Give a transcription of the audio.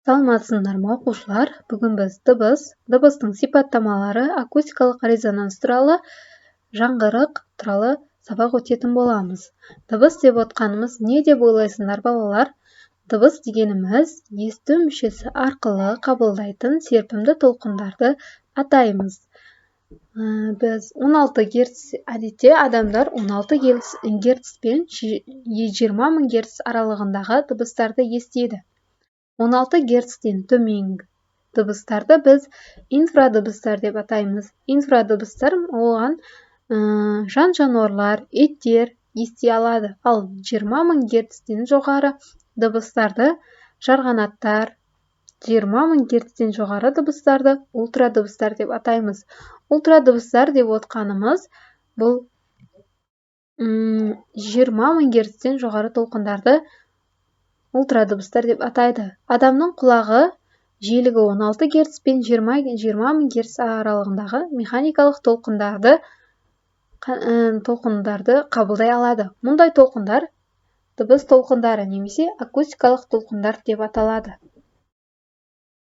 Саламатсыздар ма оқушылар? Бүгін біз дыбыстың сипаттамалары, акустикалық резонанс туралы, жаңғырық туралы сабақ өтетін боламыз. Дыбыс деп отқанымыз не деп ойлайсыңдар балалар? Дыбыс дегеніміз есту мүшесі арқылы қабылдайтын серпімді толқындарды атаймыз. Біз 16 герц, әдетте адамдар 16 герц пен 20 мың герц аралығындағы дыбыстарды естиді. 16 герцтен төменгі дыбыстарды біз инфрадыбыстар деп атаймыз. Инфрадыбыстар оған жан-жануарлар, иттер ести алады. Ал 20 мың герцтен жоғары дыбыстарды жарғанаттар, 20 мың герцтен жоғары дыбыстарды ультрадыбыстар деп атаймыз. Ультрадыбыстар деп отқанымыз бұл 20 мың герцтен жоғары толқындарды ультрадыбыстар деп атайды. Адамның құлағы жиілігі 16 герц пен 20 мың герц аралығындағы механикалық толқындарды қабылдай алады. Мұндай толқындар дыбыс толқындары немесе акустикалық толқындар деп аталады.